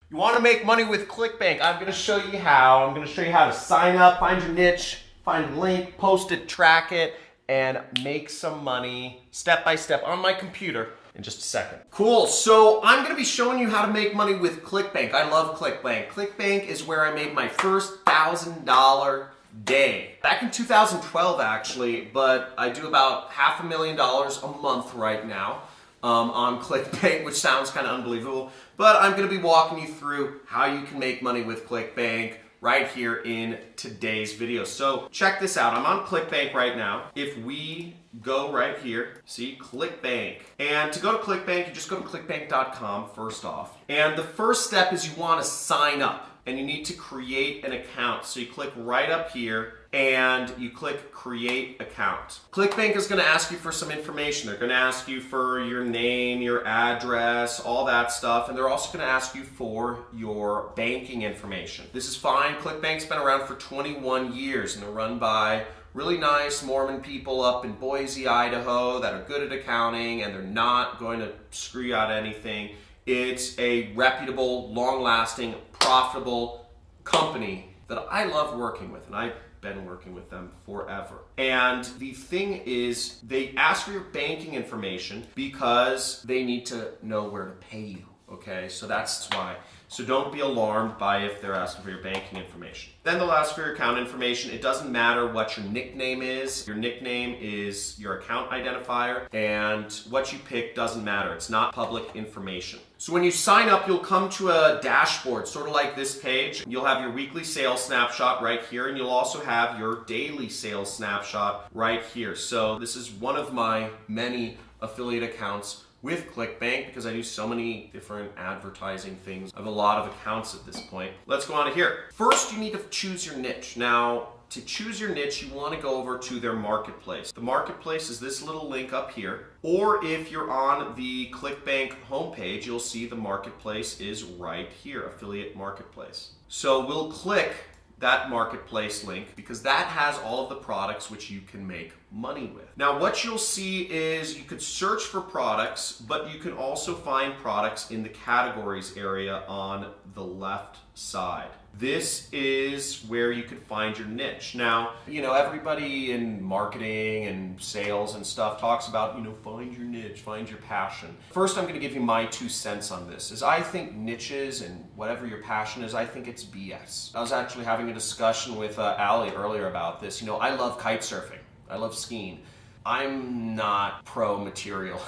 You want to make money with Clickbank? I'm going to show you how. I'm going to show you how to sign up, find your niche, find a link, post it, track it, and make some money step by step on my computer in just a second. Cool, so I'm going to be showing you how to make money with Clickbank. I love Clickbank. Clickbank is where I made my first $1,000 day. Back in 2012 actually, but I do about $500,000 a month right now. On Clickbank, which sounds kind of unbelievable, but I'm going to be walking you through how you can make money with Clickbank right here in today's video. So check this out. I'm on Clickbank right now. If we go right here, see Clickbank. And to go to Clickbank, you just go to clickbank.com first off. And the first step is you want to sign up. And you need to create an account. So you click right up here and you click create account. Clickbank is going to ask you for some information. They're going to ask you for your name, your address, all that stuff. And they're also going to ask you for your banking information. This is fine. Clickbank's been around for 21 years and they're run by really nice Mormon people up in Boise, Idaho that are good at accounting and they're not going to screw you out of anything. It's a reputable, long-lasting, profitable company that I love working with, and I've been working with them forever. And the thing is, they ask for your banking information because they need to know where to pay you, okay? So that's why. So don't be alarmed by if they're asking for your banking information. Then they'll ask for your account information. It doesn't matter what your nickname is. Your nickname is your account identifier, and what you pick doesn't matter. It's not public information. So when you sign up, you'll come to a dashboard, sort of like this page. You'll have your weekly sales snapshot right here, and you'll also have your daily sales snapshot right here. So this is one of my many affiliate accounts with Clickbank because I do so many different advertising things. I have a lot of accounts at this point. Let's go on to here. First, you need to choose your niche. Now, to choose your niche, you want to go over to their marketplace. The marketplace is this little link up here. Or if you're on the Clickbank homepage, you'll see the marketplace is right here, affiliate marketplace. So we'll click that marketplace link because that has all of the products which you can make money with. Now what you'll see is you could search for products, but you can also find products in the categories area on the left side. This is where you can find your niche. Now, everybody in marketing and sales and stuff talks about, find your niche, find your passion. First, I'm going to give you my 2 cents on this. Is I think niches and whatever your passion is, I think it's BS. I was actually having a discussion with Allie earlier about this. I love kite surfing. I love skiing. I'm not pro material.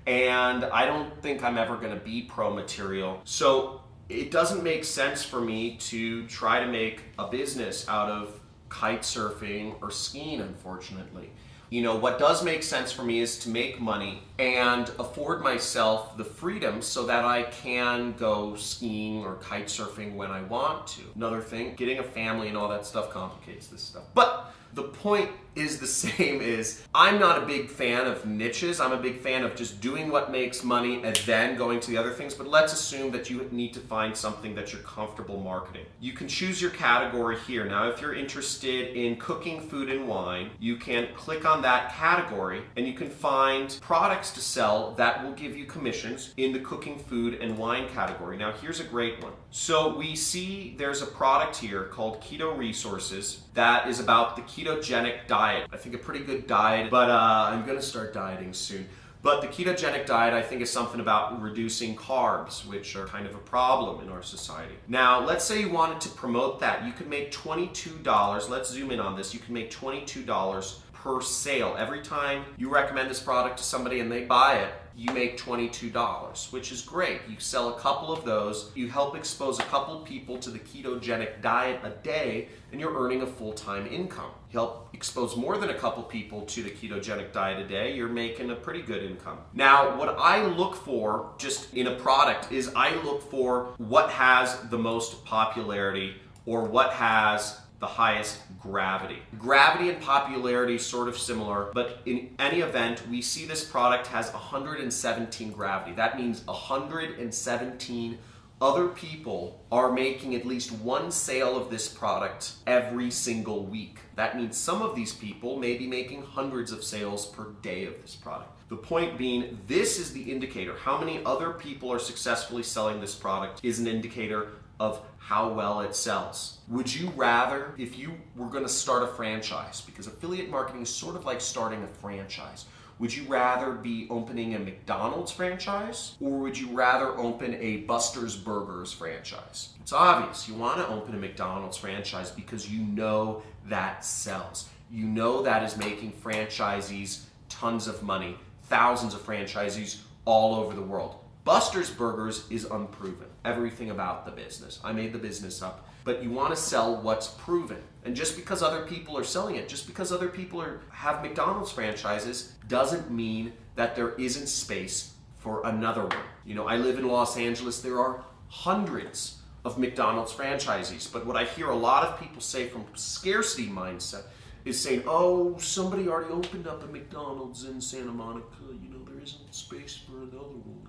And I don't think I'm ever going to be pro material. So it doesn't make sense for me to try to make a business out of kite surfing or skiing, unfortunately. What does make sense for me is to make money and afford myself the freedom so that I can go skiing or kite surfing when I want to. Another thing, getting a family and all that stuff complicates this stuff. But the point is the same is I'm not a big fan of niches. I'm a big fan of just doing what makes money and then going to the other things. But let's assume that you need to find something that you're comfortable marketing. You can choose your category here. Now, if you're interested in cooking, food, and wine, you can click on that category and you can find products to sell that will give you commissions in the cooking, food, and wine category. Now, here's a great one. So we see there's a product here called Keto Resources that is about the ketogenic diet. I think a pretty good diet, but I'm gonna start dieting soon. But the ketogenic diet, I think, is something about reducing carbs, which are kind of a problem in our society. Now, let's say you wanted to promote that. You could make $22. Let's zoom in on this. You can make $22 per sale. Every time you recommend this product to somebody and they buy it, you make $22, which is great. You sell a couple of those, you help expose a couple people to the ketogenic diet a day, and you're earning a full-time income. You help expose more than a couple people to the ketogenic diet a day, you're making a pretty good income. Now, what I look for just in a product is I look for what has the most popularity or what has the highest gravity. Gravity and popularity is sort of similar, but in any event, we see this product has 117 gravity. That means 117 other people are making at least one sale of this product every single week. That means some of these people may be making hundreds of sales per day of this product. The point being, this is the indicator. How many other people are successfully selling this product is an indicator of how well it sells. Would you rather, if you were going to start a franchise, because affiliate marketing is sort of like starting a franchise, would you rather be opening a McDonald's franchise, or would you rather open a Buster's Burgers franchise? It's obvious. You want to open a McDonald's franchise because you know that sells. You know that is making franchisees tons of money, thousands of franchisees all over the world. Buster's Burgers is unproven. Everything about the business. I made the business up. But you want to sell what's proven. And just because other people are selling it, just because other people have McDonald's franchises, doesn't mean that there isn't space for another one. You know, I live in Los Angeles. There are hundreds of McDonald's franchisees. But what I hear a lot of people say from scarcity mindset is saying, oh, somebody already opened up a McDonald's in Santa Monica. You know, there isn't space for another one.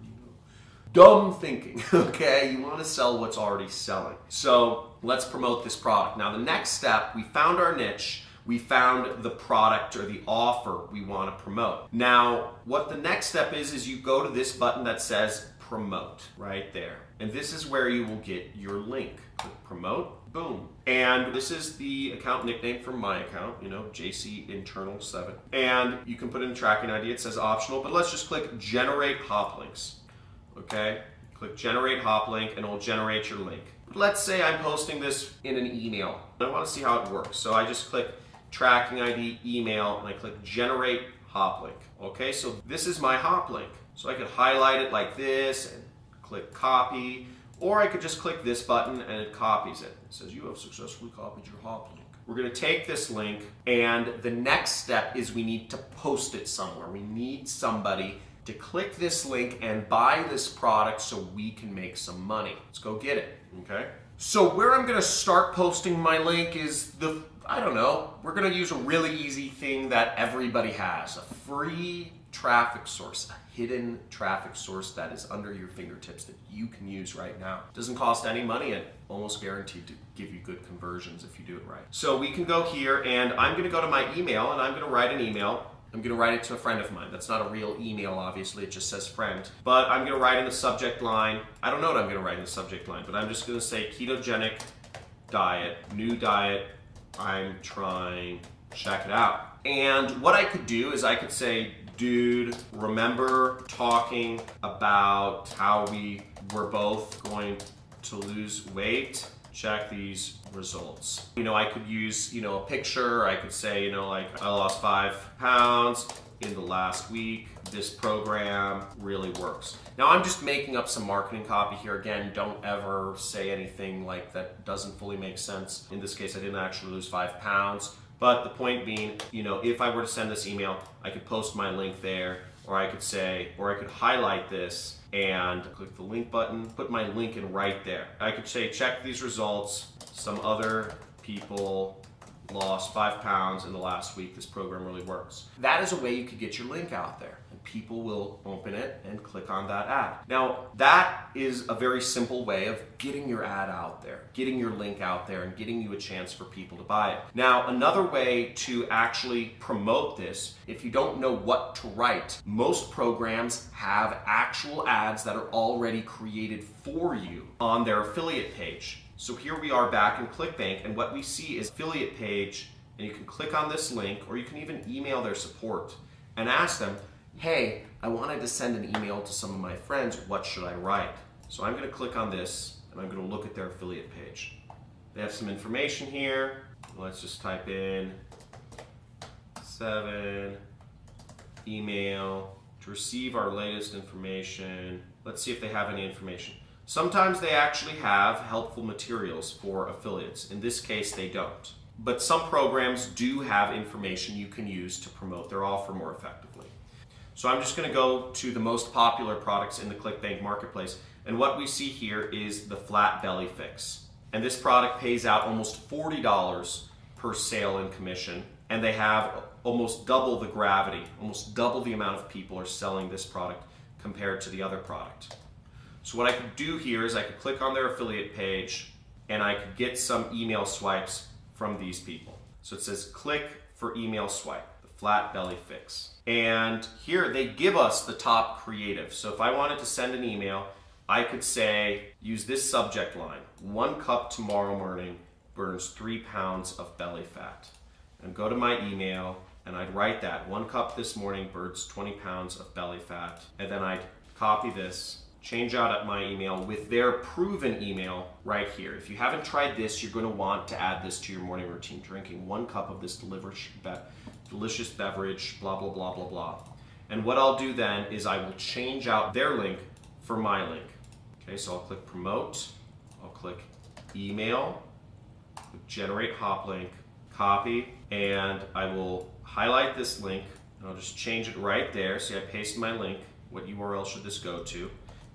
Dumb thinking, okay? You want to sell what's already selling. So let's promote this product. Now the next step, we found our niche, we found the product or the offer we want to promote. Now, what the next step is you go to this button that says promote right there. And this is where you will get your link. Click promote, boom. And this is the account nickname for my account, you know, JC Internal 7. And you can put in tracking ID, it says optional, but let's just click generate hop links. Okay, click generate hop link and it'll generate your link. Let's say I'm posting this in an email. I want to see how it works. So I just click tracking ID, email, and I click generate hop link. Okay, so this is my hop link. So I could highlight it like this and click copy, or I could just click this button and it copies it. It says you have successfully copied your hop link. We're going to take this link, and the next step is we need to post it somewhere. We need somebody to click this link and buy this product so we can make some money. Let's go get it, okay? So where I'm gonna start posting my link is I don't know, we're gonna use a really easy thing that everybody has, a free traffic source, a hidden traffic source that is under your fingertips that you can use right now. It doesn't cost any money and almost guaranteed to give you good conversions if you do it right. So we can go here, and I'm gonna go to my email and I'm gonna write an email. I'm going to write it to a friend of mine. That's not a real email, obviously. It just says friend. But I'm going to write in the subject line. I don't know what I'm going to write in the subject line, but I'm just going to say ketogenic diet, new diet, I'm trying, check it out. And what I could do is I could say, dude, remember talking about how we were both going to lose weight? Check these results. You know, I could use, you know, a picture. I could say, you know, like, I lost 5 pounds in the last week. This program really works. Now I'm just making up some marketing copy here. Again, don't ever say anything like that doesn't fully make sense. In this case, I didn't actually lose 5 pounds. But the point being, you know, if I were to send this email, I could post my link there, or I could say, or I could highlight this and click the link button, put my link in right there. I could say, check these results. Some other people lost 5 pounds in the last week. This program really works. That is a way you could get your link out there, and people will open it and click on that ad. Now, that is a very simple way of getting your ad out there, getting your link out there, and getting you a chance for people to buy it. Now, another way to actually promote this, if you don't know what to write, most programs have actual ads that are already created for you on their affiliate page. So here we are back in Clickbank, and what we see is affiliate page, and you can click on this link, or you can even email their support and ask them, hey, I wanted to send an email to some of my friends, what should I write? So I'm gonna click on this, and I'm gonna look at their affiliate page. They have some information here. Let's just type in 7, email, to receive our latest information. Let's see if they have any information. Sometimes they actually have helpful materials for affiliates. In this case, they don't. But some programs do have information you can use to promote their offer more effectively. So I'm just gonna go to the most popular products in the Clickbank marketplace. And what we see here is the Flat Belly Fix. And this product pays out almost $40 per sale in commission. And they have almost double the gravity, almost double the amount of people are selling this product compared to the other product. So what I could do here is I could click on their affiliate page and I could get some email swipes from these people. So it says click for email swipe. The flat belly fix. And here they give us the top creative. So if I wanted to send an email, I could say, use this subject line: 1 cup tomorrow morning burns 3 pounds of belly fat. And go to my email and I'd write that: 1 cup this morning burns 20 pounds of belly fat. And then I'd copy this, change out my email with their proven email right here. If you haven't tried this, you're going to want to add this to your morning routine: drinking 1 cup of this delicious beverage, blah, blah, blah, blah, blah. And what I'll do then is I will change out their link for my link. Okay, so I'll click promote, I'll click email, generate hop link, copy, and I will highlight this link and I'll just change it right there. See, I paste my link. What URL should this go to?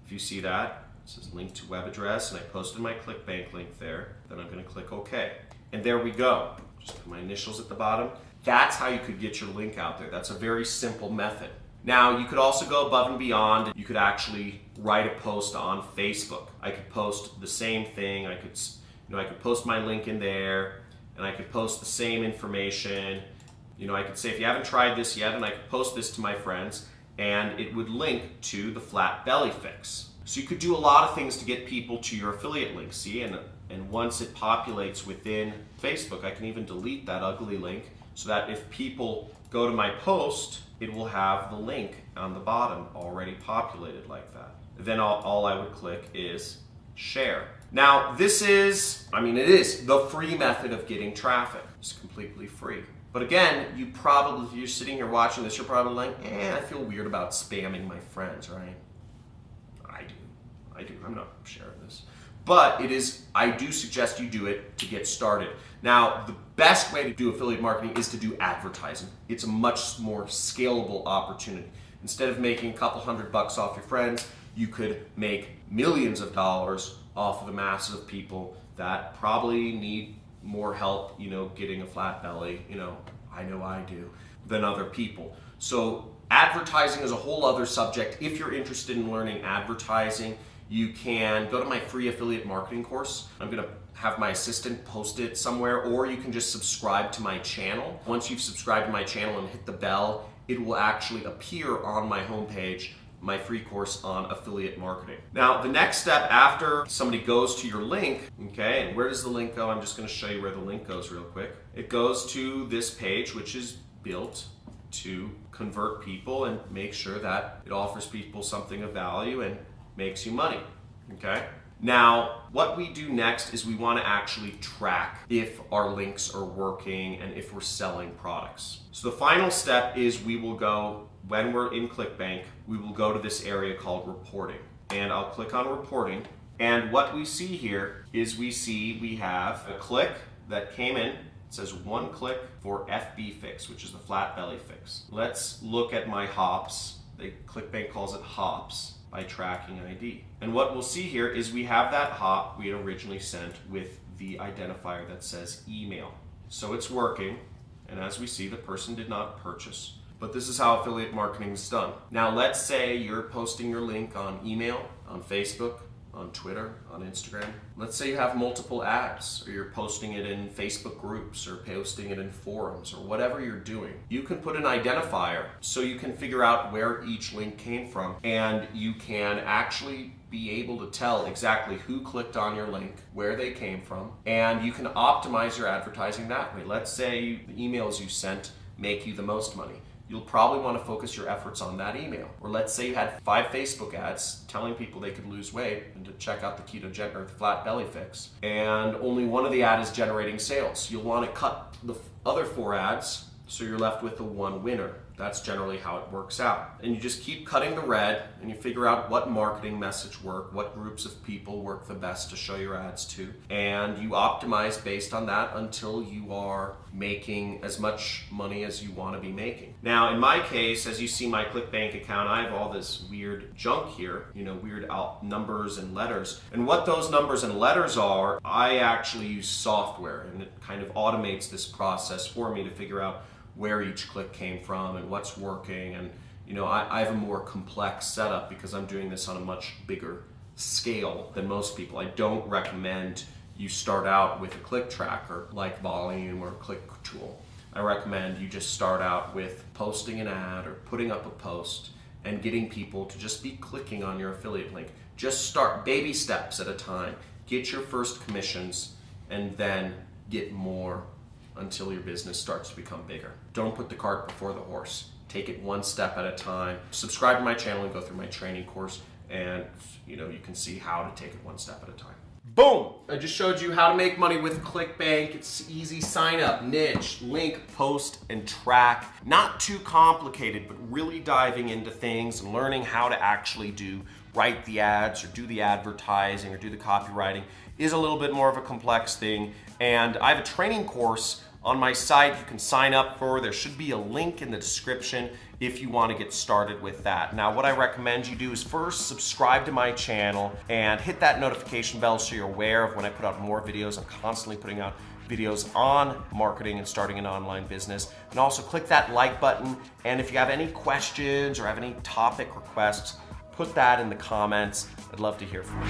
If you see that, it says link to web address, and I posted my Clickbank link there. Then I'm going to click OK. And there we go. Just put my initials at the bottom. That's how you could get your link out there. That's a very simple method. Now, you could also go above and beyond. You could actually write a post on Facebook. I could post the same thing. I could post my link in there, and I could post the same information. I could say, if you haven't tried this yet, and I could post this to my friends, and it would link to the flat belly fix. So you could do a lot of things to get people to your affiliate link, see? And once it populates within Facebook, I can even delete that ugly link so that if people go to my post, it will have the link on the bottom already populated like that. Then all I would click is share. Now, this is, it is the free method of getting traffic. It's completely free. But again, if you're sitting here watching this, you're probably like, I feel weird about spamming my friends, right? I do. I'm not sharing this. But I do suggest you do it to get started. Now, the best way to do affiliate marketing is to do advertising. It's a much more scalable opportunity. Instead of making a couple $100 off your friends, you could make millions of dollars off of the masses of people that probably need more help, getting a flat belly, I know I do, than other people. So advertising is a whole other subject. If you're interested in learning advertising, you can go to my free affiliate marketing course. I'm going to have my assistant post it somewhere, or you can just subscribe to my channel. Once you've subscribed to my channel and hit the bell, it will actually appear on my homepage, my free course on affiliate marketing. Now, the next step after somebody goes to your link, okay, and where does the link go? I'm just going to show you where the link goes real quick. It goes to this page, which is built to convert people and make sure that it offers people something of value and makes you money, okay? Now, what we do next is we want to actually track if our links are working and if we're selling products. So the final step is we will go, when we're in Clickbank, we will go to this area called reporting. And I'll click on reporting. And what we see here is we have a click that came in. It says 1 click for FB fix, which is the flat belly fix. Let's look at my hops. Clickbank calls it hops by tracking ID. And what we'll see here is we have that hop we had originally sent with the identifier that says email. So it's working, and as we see, the person did not purchase. But this is how affiliate marketing is done. Now let's say you're posting your link on email, on Facebook, on Twitter, on Instagram. Let's say you have multiple ads, or you're posting it in Facebook groups, or posting it in forums, or whatever you're doing. You can put an identifier so you can figure out where each link came from, and you can actually be able to tell exactly who clicked on your link, where they came from, and you can optimize your advertising that way. Let's say the emails you sent make you the most money. You'll probably want to focus your efforts on that email. Or let's say you had 5 Facebook ads telling people they could lose weight and to check out the ketogenic or the flat belly fix, and only one of the ads is generating sales. You'll want to cut the other 4 ads so you're left with the 1 winner. That's generally how it works out. And you just keep cutting the red, and you figure out what marketing message work, what groups of people work the best to show your ads to, and you optimize based on that until you are making as much money as you want to be making. Now, in my case, as you see my Clickbank account, I have all this weird junk here, weird numbers and letters. And what those numbers and letters are, I actually use software, and it kind of automates this process for me to figure out where each click came from and what's working. And I have a more complex setup because I'm doing this on a much bigger scale than most people. I don't recommend you start out with a click tracker like Volume or ClickTool. I recommend you just start out with posting an ad or putting up a post and getting people to just be clicking on your affiliate link. Just start baby steps at a time. Get your first commissions and then get more until your business starts to become bigger. Don't put the cart before the horse. Take it one step at a time. Subscribe to my channel and go through my training course, and you can see how to take it one step at a time. Boom! I just showed you how to make money with Clickbank. It's easy. Sign up, niche, link, post, and track. Not too complicated, but really diving into things and learning how to actually write the ads or do the advertising or do the copywriting is a little bit more of a complex thing. And I have a training course on my site you can sign up for. There should be a link in the description if you want to get started with that. Now, what I recommend you do is first subscribe to my channel and hit that notification bell so you're aware of when I put out more videos. I'm constantly putting out videos on marketing and starting an online business. And also click that like button. And if you have any questions or have any topic requests, put that in the comments. I'd love to hear from you.